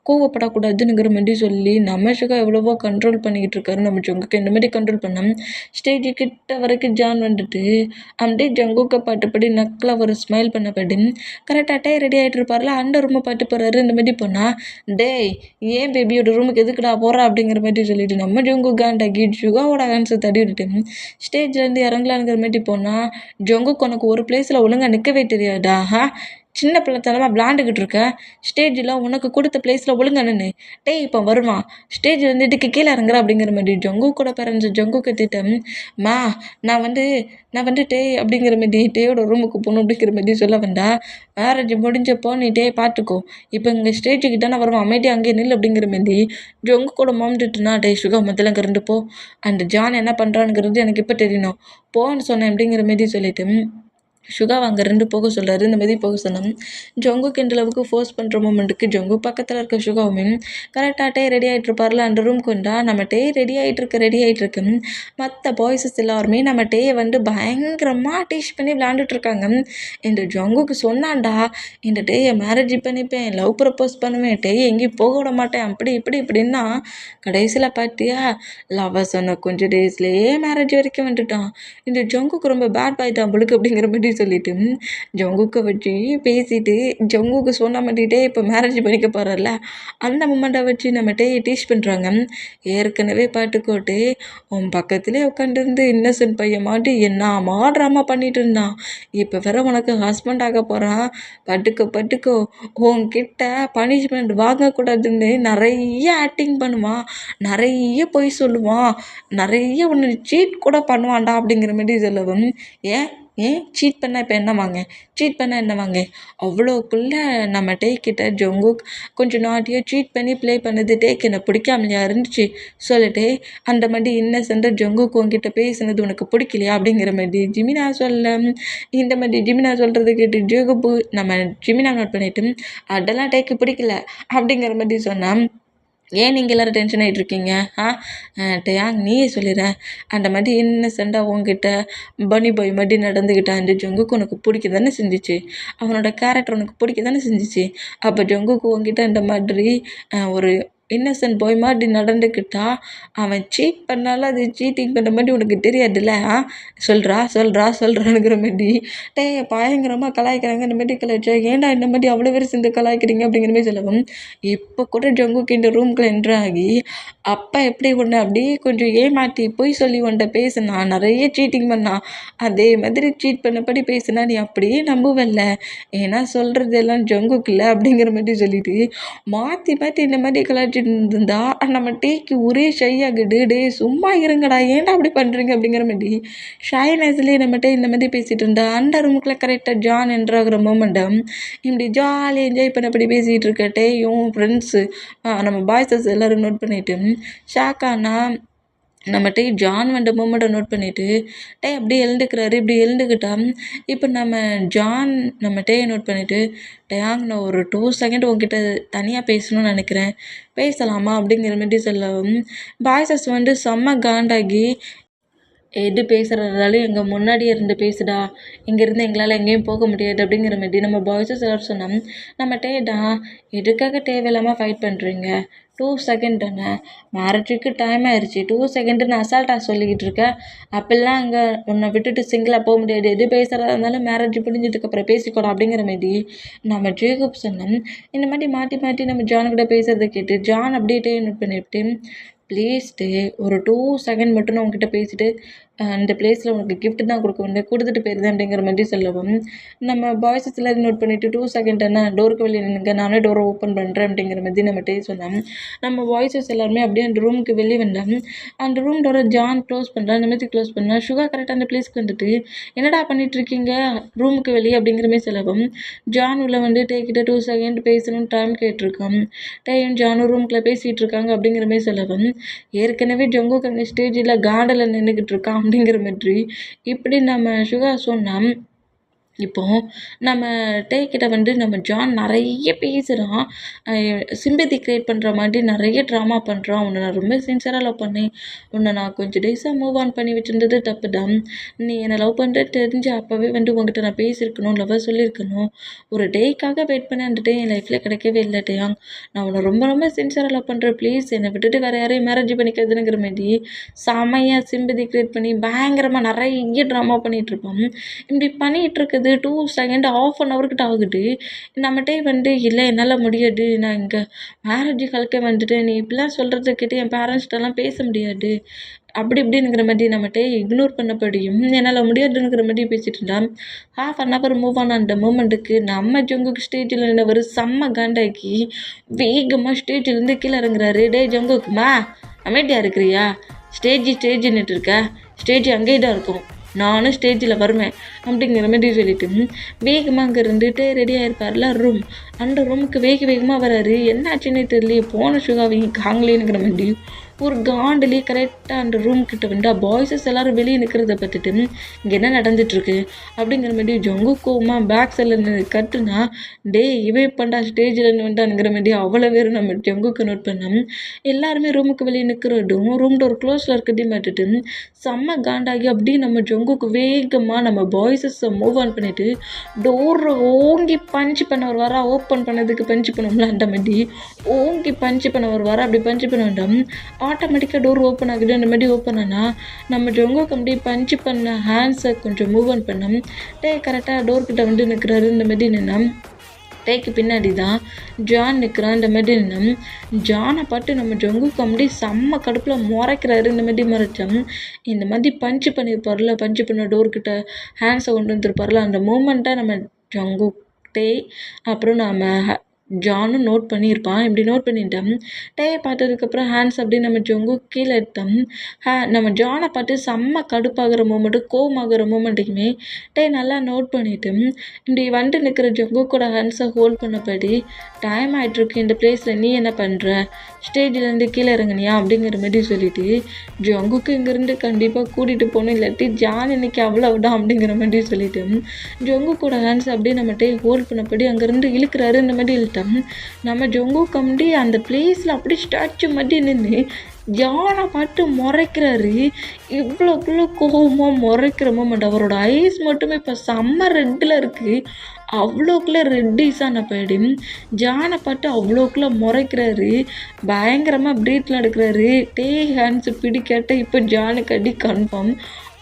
கோவப்படக்கூடாதுங்கிற மாதிரி சொல்லி நம்ம சுகா எவ்வளவோ கண்ட்ரோல் பண்ணிக்கிட்டு இருக்காரு. நம்ம ஜங்குக்கு இந்த மாதிரி கண்ட்ரோல் பண்ணோம். ஸ்டேஜு கிட்ட வரைக்கும் ஜான் அப்படியே ஜங்குக்கை பாட்டுப்படி நக்கில் ஒரு ஸ்மைல் பண்ணப்படி கரெக்டாக ரெடி ஆகிட்டு இருப்பார்ல, அந்த ரூமை பாட்டு போகிறாரு. இந்த மாதிரி போனால் டேய் ஏன் பேபியோட ரூமுக்கு எதுக்குடா போகிறா அப்படிங்கிற மாதிரி சொல்லிட்டு நம்ம ஜங்கு காண்டாகி சுகாவோட ஹேண்ட்ஸை தடி விட்டுட்டு ஸ்டேஜ்லேருந்து இறங்கலாங்கிற மாதிரி போனால் ஜங்குக்கு உனக்கு ஒரு பிளேஸில் ஒழுங்காக நிற்கவே தெரியாதா? சின்ன பிள்ளைத்தனமாக விளாண்டுக்கிட்டு இருக்க. ஸ்டேஜில் உனக்கு கொடுத்த பிளேஸில் ஒழுங்கா நின்று டேய் இப்போ வருவான் ஸ்டேஜ் வந்துட்டு கீழே இறங்குற அப்படிங்கிற மாதிரி ஜங்கு கூட பிறந்த ஜங்கு கத்திட்டேன். நான் வந்துட்டு அப்படிங்கிற மாதிரி டேயோட ரூமுக்கு போகணும் அப்படிங்கிற மாதிரி சொல்ல வந்தா மேரேஜ் முடிஞ்சப்போ நீ டே பார்த்துக்கோ. இப்போ இங்கே ஸ்டேஜுக்கு தானே வருவான், அமைதியாக அங்கேயே நில் அப்படிங்கிற மாதிரி ஜங்கு கூட மாமிட்டுனா டே சுகா முதல்ல இங்கே இருந்து போ. அந்த ஜான் என்ன பண்ணுறானுங்கிறது எனக்கு இப்போ தெரியணும், போன்னு சொன்னேன் அப்படிங்கிற மாதிரி சொல்லிட்டு சுகாவை அங்கே 2 போக சொல்கிறாரு. இந்த மாதிரி போக சொன்னோம். ஜங்குக்கு இந்த அளவுக்கு ஃபோர்ஸ் பண்ணுற மூமெண்ட்டுக்கு ஜங்கு பக்கத்தில் இருக்க சுகாவுமே கரெக்டாக டே ரெடி ஆகிட்டு இருப்பார்ல அந்த ரூம் கொண்டா நம்ம டே ரெடி ஆகிட்டு இருக்கு. மற்ற பாய்ஸஸ் எல்லாருமே நம்ம டேயை பயங்கரமாக டீச் பண்ணி விளாண்டுட்டு இருக்காங்க. இந்த ஜங்குக்கு சொன்னான்டா இந்த டேயை மேரேஜ் பண்ணிப்பேன், லவ் ப்ரப்போஸ் பண்ணுவேன், டேயை எங்கேயும் போக விட மாட்டேன் அப்படி இப்படின்னா கடைசியில் பார்த்தியா லவ்வை சொன்ன கொஞ்சம் டேஸ்லேயே மேரேஜ் வரைக்கும் வந்துட்டான். இந்த ஜங்குக்கு ரொம்ப பேட் பாய் தான் அவளுக்கு அப்படிங்கிற மாதிரி சொல்லிட்டு ஜங்குக்கை வச்சு பேசிட்டு ஜங்குக்கு சொன்ன மாட்டிகிட்டே இப்போ மேரேஜ் பண்ணிக்க போகிறல்ல அந்த மூமெண்ட்டை வச்சு நம்ம டீச் பண்ணுறாங்க. ஏற்கனவே பாட்டுக்கோட்டு உன் பக்கத்துலேயே உட்காந்துருந்து இன்னசென்ட் பையன் மாட்டி என்னமா ட்ராமா பண்ணிட்டு இருந்தான். இப்போ வேற உனக்கு ஹஸ்பண்ட் ஆக போகிறான். பட்டுக்கோ உன்கிட்ட பனிஷ்மெண்ட் வாங்கக்கூடாதுன்னு நிறைய ஆக்டிங் பண்ணுவான், நிறைய பொய் சொல்லுவான், நிறைய ஒன்று சீட் கூட பண்ணுவான்டா அப்படிங்கிற மாதிரி சொல்லவும் ஏன் சீட் பண்ணால் இப்போ என்ன வாங்க அவ்வளோக்குள்ளே நம்ம டேக்கிட்ட ஜங்குக் கொஞ்சம் நாட்டியாக சீட் பண்ணி ப்ளே பண்ணது டேக் என்னை பிடிக்காமலையா இருந்துச்சு சொல்லிட்டு அந்த மாதிரி இன்னசென்ட்டாக ஜங்குக் உங்ககிட்ட பேசுனது உனக்கு பிடிக்கலையா அப்படிங்கிற மாதிரி ஜிமினா இந்த மாதிரி ஜிமினா சொல்கிறது கேட்டு ஜோகப்பு நம்ம ஜிமினா நோட் பண்ணிவிட்டு அதெல்லாம் டேக்கு பிடிக்கல அப்படிங்கிற மாதிரி சொன்னான். ஏன் நீங்கள் எல்லோரும் டென்ஷன் ஆகிட்டு இருக்கீங்க? டேயாங் நீயே சொல்லிடுற. அந்த மாதிரி இன்னசென்ட்டாக உங்ககிட்ட பனி பாய் மாதிரி நடந்துக்கிட்டான் அந்த ஜங்குக்கு உனக்கு பிடிக்க தானே செஞ்சிச்சு, அவனோட கேரக்டர் உனக்கு பிடிக்க தானே செஞ்சிச்சு. அப்போ ஜங்குக்கு உங்ககிட்ட இந்த மாதிரி ஒரு இன்னசென்ட் பாய் மாதிரி நடந்துக்கிட்டா அவன் சீட் பண்ணாலும் அது சீட்டிங் பண்ண மாதிரி உனக்கு தெரியாதுல்ல? சொல்கிறானுங்கிற மாதிரி பயங்கரமாக கலாய்க்கிறாங்க. இந்த மாதிரி கலாய்ச்சா ஏன்டா இந்த மாதிரி அவ்வளோ பேர் சேர்ந்து கலாய்க்கிறீங்க அப்படிங்கிற மாதிரி சொல்லவும் இப்போ கூட ஜங்குக்கு இந்த ரூம்குள்ளே என்ட்ராகி அப்பா எப்படி ஒன்று அப்படியே கொஞ்சம் ஏமாற்றி போய் சொல்லி உன்ட்ட பேசினா நிறைய சீட்டிங் பண்ணான், அதே மாதிரி சீட் பண்ணபடி பேசினா நீ அப்படியே நம்புவல்ல, ஏன்னா சொல்கிறது எல்லாம் ஜங்குக்கு இல்லை அப்படிங்கிற மாதிரி சொல்லிட்டு மாற்றி இந்த மாதிரி கலாய்ச்சிட்டு இருந்தா நம்ம டேக்கு ஒரே ஷை ஆகிடு. டே சும்மா இருங்கடா ஏன்டா அப்படி பண்ணுறீங்க அப்படிங்கிற மாதிரி ஷைனஸ்லேயே நம்மகிட்ட இந்த மாதிரி பேசிகிட்டு இருந்தா அந்த ரூமுக்குள்ளே கரெக்டாக ஜான் என்ட்ராகிற மூமெண்டம் இப்படி ஜாலியாக என்ஜாய் பண்ணபடி பேசிகிட்டு இருக்கட்டேயும் ஃப்ரெண்ட்ஸு நம்ம பாய்ஸஸ் எல்லோரும் நோட் பண்ணிவிட்டு ஷாக்கானா நம்ம ஜான் மூமெண்ட்டை நோட் பண்ணிவிட்டு அப்படியே எழுந்துக்கிறாரு. இப்படி எழுந்துக்கிட்டா இப்போ நம்ம ஜான் நம்ம நோட் பண்ணிவிட்டு டேயாங் நான் ஒரு 2 செகண்ட் உங்ககிட்ட தனியாக பேசணும்னு நினைக்கிறேன், பேசலாமா அப்படிங்கிற மாதிரி சொல்லவும் பாய்ஸஸ் செம்ம காண்டாகி எது பேசுகிறதாலும் எங்கள் முன்னாடியே இருந்து பேசுடா, இங்கேருந்து எங்களால் எங்கேயும் போக முடியாது அப்படிங்கிற மாதிரி நம்ம பாய்ஸஸ் எல்லோரும் சொன்னோம். நம்ம டேடா எதுக்காக தேவையில்லாமல் ஃபைட் பண்ணுறீங்க, 2 செகண்ட் தானே, மேரேஜுக்கு டைம் ஆயிடுச்சு, 2 செகண்டுன்னு அசால்ட்டாக சொல்லிக்கிட்டு இருக்க. அப்பெல்லாம் அங்கே உன்னை விட்டுட்டு சிங்கிளாக போக முடியாது, எது பேசுகிறதா இருந்தாலும் மேரேஜ் முடிஞ்சதுக்கப்புறம் பேசிக்கூடாது அப்படிங்கிற மாரி நம்ம ஜேக்கப் சொன்னோம். இந்த மாதிரி மாற்றி மாற்றி நம்ம ஜான் கூட பேசுகிறத கேட்டு ஜான் அப்படியே நோட் பண்ணிவிட்டு, ப்ளீஸ் ஒரு 2 செகண்ட் மட்டும் நான் உங்ககிட்ட பேசிட்டு இந்த பிளேஸில் உனக்கு கிஃப்ட் தான் கொடுக்க வேண்டிய கொடுத்துட்டு போயிருந்தேன் அப்படிங்கிற மாதிரி சொல்லவும், நம்ம பாய்ஸஸ் எல்லோரும் நோட் பண்ணிவிட்டு 2 செகண்ட் என்ன டோருக்கு வெளியே நின்னுங்க, நானே டோரை ஓப்பன் பண்ணுறேன் அப்படிங்கிற மாதிரி நம்ம சொன்னோம். நம்ம பாய்ஸஸ் எல்லாருமே அப்படியே அந்த ரூமுக்கு வெளியே வந்தோம். அந்த ரூம் டோரை ஜான் க்ளோஸ் பண்ணுறேன், அந்த மாதிரி க்ளோஸ் பண்ணேன். சுகா கரெக்டாக அந்த பிளேஸ்க்கு வந்துட்டு என்னடா பண்ணிகிட்ருக்கீங்க ரூமுக்கு வெளியே அப்படிங்கிற மாதிரி சொல்லவும், ஜான் உள்ள வந்து கிட்ட 2 செகண்ட் பேசணும்னு டைம் கேட்டிருக்கோம். டேயும் ஜானும் ரூமுக்குள்ளே பேசிகிட்டு இருக்காங்க அப்படிங்கிற மாதிரி சொல்லவும், ஏற்கனவே ஜங்குக் அந்த ஸ்டேஜில் கார்டில் நின்றுக்கிட்டு இருக்கான் அப்படிங்கிற மாதிரி இப்படி நம்ம சுகா சொன்னோம். இப்போ நம்ம கிட்ட வந்து நம்ம ஜான் நிறைய பேசுகிறான், சிம்பத்தி க்ரியேட் பண்ணுற மாதிரி நிறைய ட்ராமா பண்ணுறான். உன்னை நான் ரொம்ப சின்சியராக லவ் பண்ணேன், உன்னை நான் கொஞ்சம் டேஸாக மூவ் ஆன் பண்ணி வச்சுருந்தது தப்பு தான். நீ என்னை லவ் பண்ணுறது தெரிஞ்சு அப்போவே வந்து உங்ககிட்ட நான் பேசியிருக்கணும், லவ்வாக சொல்லியிருக்கணும். ஒரு டேக்காக வெயிட் பண்ணி அந்த டே என் லைஃப்பில் கிடைக்கவே இல்லை டேயாங். நான் உன்னை ரொம்ப ரொம்ப சின்சியராக லவ் பண்ணுறேன், ப்ளீஸ் என்னை விட்டுட்டு வேறு யாரையும் மேரேஜ் பண்ணிக்கிறதுங்கிற மாதிரி செமையாக சிம்பத்தி க்ரியேட் பண்ணி பயங்கரமாக நிறைய ட்ராமா பண்ணிகிட்ருப்பான். இப்படி பண்ணிகிட்டு இருக்குது 2 செகண்ட் ½ ஹவர்கிட்ட ஆகுது. நம்மகிட்டே வந்து இல்லை என்னால் முடியாது, நான் இங்கே மேரேஜ் கலக்க வந்துட்டேன், நீ இப்படிலாம் சொல்கிறத கேட்டு என் பேரண்ட்ஸ்கிட்டலாம் பேச முடியாது அப்படி இப்படிங்கிற மாதிரி நம்மகிட்ட இக்னோர் பண்ணப்படியும் என்னால் முடியாதுங்கிற மாதிரி பேசிகிட்டு இருந்தான். ½ ஹவர் மூவ் ஆன அந்த மூமெண்ட்டுக்கு நம்ம ஜங்குக்கு ஸ்டேஜில் நின்றவர் செம்ம காண்டாக்கி வேகமாக ஸ்டேஜிலேருந்து கீழே இறங்குறாரு. டே ஜங்குக்குமா அமைதியாக இருக்கிறியா, ஸ்டேஜ்னுட்டு இருக்க, ஸ்டேஜ் அங்கேயே தான் இருக்கும், நானும் ஸ்டேஜில் வருவேன் அப்படிங்கிற மாதிரி சொல்லிட்டு வேகமாக அங்கே இருந்துட்டு ரெடியாக இருப்பார்ல ரூம், அந்த ரூமுக்கு வேகமாக வராரு. என்னாச்சுன்னே தெரியலையே, போன சுகாவையும் காங்களேனுங்கிற மாதிரி ஒரு காண்டிலே கரெக்டாக அந்த ரூம் கிட்ட வந்து பாய்ஸஸ் எல்லோரும் வெளியே நிற்கிறத பார்த்துட்டு இங்கே என்ன நடந்துட்டுருக்கு அப்படிங்கிற மாதிரி ஜங்குக்கோமா பேக் சைடில் கட்டுனா, டே இவே பண்ணா ஸ்டேஜில் வந்துட்டானுங்கிற மாதிரி அவ்வளோ பேர் நம்ம ஜங்குக்கு நோட் பண்ணோம். எல்லாருமே ரூமுக்கு வெளியே நிற்கிறதும் ரூம் டோர் க்ளோஸில் இருக்கிறதையும் பார்த்துட்டு செம்ம காண்டாகி அப்படியே நம்ம ஜங்குக்கு வேகமாக நம்ம பாய்ஸஸை மூவ் ஆன் பண்ணிவிட்டு டோரை ஓங்கி பஞ்ச் பண்ண ஒரு வர ஓப்பன் பண்ணதுக்கு பஞ்ச் பண்ணோம்ல அந்த மாதிரி ஓங்கி பஞ்ச் பண்ண ஒரு வர அப்படி பஞ்ச் பண்ண வேண்டாம். ஆட்டோமேட்டிக்காக டோர் ஓப்பன் ஆகுது. அந்த மாதிரி ஓப்பன் ஆனால் நம்ம ஜங்குக்கு அப்படியே பஞ்ச் பண்ண ஹேண்ட்ஸை கொஞ்சம் மூவ் ஆன் பண்ணோம். கரெக்டாக டோர்கிட்ட வந்து நிற்கிறாரு. இந்த மாதிரி நின்னா டேக்கு பின்னாடி தான் ஜான் நிற்கிறான். இந்த மாதிரி நின்னோம். ஜானை பார்த்து நம்ம ஜங்குக்கு அப்படியே செம்ம கடுப்பில் முறைக்கிறாரு. இந்த மாதிரி முறைச்சோம். இந்த மாதிரி பஞ்சு பண்ணியிருப்பார்ல, பஞ்சு பண்ண டோர்கிட்ட ஹேண்ட்ஸை கொண்டு வந்துருப்பார்ல, அந்த மூமெண்ட்டாக நம்ம ஜங்குக் அப்புறம் நம்ம ஜானும் நோட் பண்ணியிருப்பான். இப்படி நோட் பண்ணிட்டோம். டேயை பார்த்ததுக்கப்புறம் ஹேண்ட்ஸ் அப்படி நம்ம ஜங்கு கீழே எடுத்தோம். நம்ம ஜானை பார்த்து செம்ம கடுப்பாகிற மூமெண்ட்டு கோவமாகிற மூமெண்ட்டுக்குமே நல்லா நோட் பண்ணிவிட்டு இப்படி வந்துட்டு நிற்கிற ஜங்கு கூட ஹேண்ட்ஸை ஹோல்ட் பண்ணபடி டைம் ஆகிட்டுருக்கு, இந்த பிளேஸில் நீ என்ன பண்ணுற, ஸ்டேஜ்லேருந்து கீழே இறங்குனியா அப்படிங்கிற மாதிரி சொல்லிவிட்டு ஜங்குக்கு இங்கேருந்து கண்டிப்பாக கூட்டிகிட்டு போகணும், இல்லாட்டி ஜான் இன்னைக்கு அவ்வளவுதான் அப்படிங்கிற மாதிரி சொல்லிவிட்டு ஜங்கு கூட ஹேண்ட்ஸ் அப்படியே நம்மகிட்ட ஹோல்ட் பண்ணபடி அங்கேருந்து இழுக்கிறாரு. இந்த மாதிரி இழுத்தோம். நம்ம ஜங்கு கம்பி அந்த பிளேஸில் அப்படி ஸ்டாச்சு மாதிரி நின்று ஜானை பார்த்து முறைக்கிறாரு. இவ்வளோக்குள்ள கோபமாக முறைக்கிற மூமெண்ட், அவரோட ஐஸ் மட்டுமே இப்போ செம்ம ரெட்டில் இருக்குது. அவ்வளோக்குள்ளே ரெட்டிஸான பைடி ஜானை பார்த்து அவ்வளோக்குள்ளே முறைக்கிறாரு. பயங்கரமாக ப்ரீத்தில் எடுக்கிறாரு. ஹேண்ட்ஸு பிடிக்காட்ட இப்போ ஜானுக்கு அடி கன்ஃபார்ம்.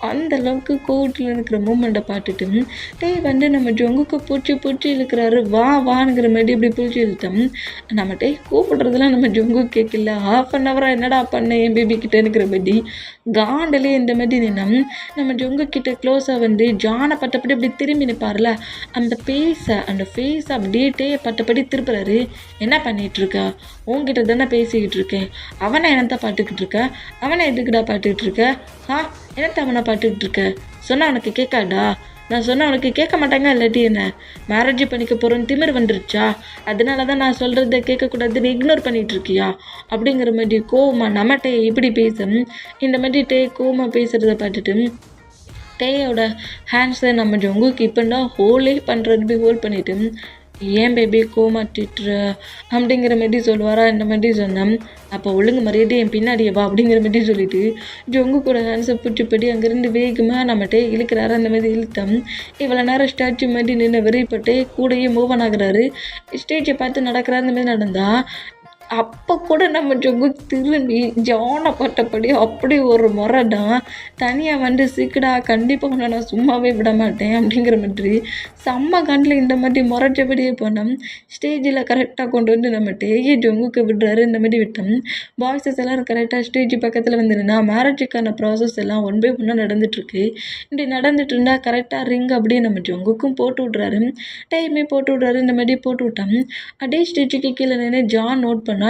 அந்தளவுக்கு கோவத்தில் இருக்கிற மூமெண்ட்டை பார்த்துட்டு வந்து நம்ம ஜங்குக்கு பூச்சி இழுக்கிறாரு. வாங்கிற மாதிரி இப்படி பூச்சி இழுத்தோம். நம்ம கூப்பிடுறதுலாம் நம்ம ஜங்கு கேட்கல. ½ என்னடா பண்ண என் பேபி கிட்டேனுக்கிற மாதிரி காண்டிலே இந்த மாதிரி நின்னோம். நம்ம ஜங்கு கிட்ட க்ளோஸாக வந்து ஜானை பட்டப்படி அப்படி திரும்பி நிற்பார்ல, அந்த ஃபேஸை அப்படியே பட்டப்படி திருப்புறாரு. என்ன பண்ணிகிட்ருக்க, உங்ககிட்ட தானே பேசிக்கிட்டு இருக்கேன், அவனை என்னத்த பார்த்துக்கிட்டு இருக்க, அவனை எதுக்குடா பார்த்துக்கிட்டு இருக்க, என்னத்த அவனை பார்த்துக்கிட்டு இருக்க, சொன்னால் அவனுக்கு கேட்காடா, நான் சொன்னால் அவனுக்கு கேட்க மாட்டாங்க, இல்லாட்டி என்ன மேரேஜ் பண்ணிக்க போகிறோன்னு திமிர் வந்துருச்சா, அதனால தான் நான் சொல்கிறத கேட்கக்கூடாதுன்னு இக்னோர் பண்ணிகிட்டு இருக்கியா அப்படிங்கிற மாதிரி கோவமா நம்மகிட்ட இப்படி பேசணும். இந்த மாதிரி கோவமாக பேசுகிறத பார்த்துட்டு டேயோட ஹேண்ட்ஸை நம்ம ஜங்குக்கு இப்போன்னா ஹோலே பண்ணுறது ஹோல்ட் பண்ணிவிட்டு ஏன் பேபி கோமாட்டிட்டுற அப்படிங்கிற மாதிரி சொல்லுவாரா. இந்த மாதிரி சொன்னேன். அப்போ ஒழுங்கு மரியாதை என் பின்னாடியே வா அப்படிங்கிற மாதிரி சொல்லிட்டு ஜொங்கு கூட ஹேண்ட்ஸை பிடிச்சிப்படி அங்கேருந்து வேகமாக நம்மகிட்ட இழுக்கிறாரு. அந்த மாதிரி இழுத்தம் இவ்வளோ நேரம் ஸ்டாச்சு மாதிரி நின்று வெறிப்பட்டு கூடையே மூவ் ஆன் ஆகுறாரு. ஸ்டேஜை பார்த்து நடக்கிறாரு. அந்த மாதிரி நடந்தால் அப்போ கூட நம்ம ஜங்குக் திரும்பி ஜானை பட்டபடி அப்படி ஒரு முறைடான். தனியாக வந்து சிக்கடா கண்டிப்பாக உன்னை நான் சும்மாவே விட மாட்டேன் அப்படிங்கிற மாதிரி செம்ம கண்டில் இந்த மாதிரி முறைச்சபடியே போனோம். ஸ்டேஜில் கரெக்டாக கொண்டு வந்து நம்ம டேயே ஜங்குக்கு விடுறாரு. இந்த மாதிரி விட்டோம். பாய்ஸஸ் எல்லோரும் கரெக்டாக ஸ்டேஜ் பக்கத்தில் வந்துருந்தா மேரேஜுக்கான ப்ராசஸ் எல்லாம் ஒன் பை ஒன்னாக நடந்துகிட்ருக்கு. இப்படி நடந்துட்டு இருந்தால் கரெக்டாக ரிங் அப்படியே நம்ம ஜங்குக்கும் போட்டு விட்றாரு. டைமே போட்டு விட்றாரு. இந்த மாதிரி போட்டு விட்டோம். அப்படியே ஸ்டேஜுக்கு கீழே நின்று ஜான் நோட் பண்ணோம்.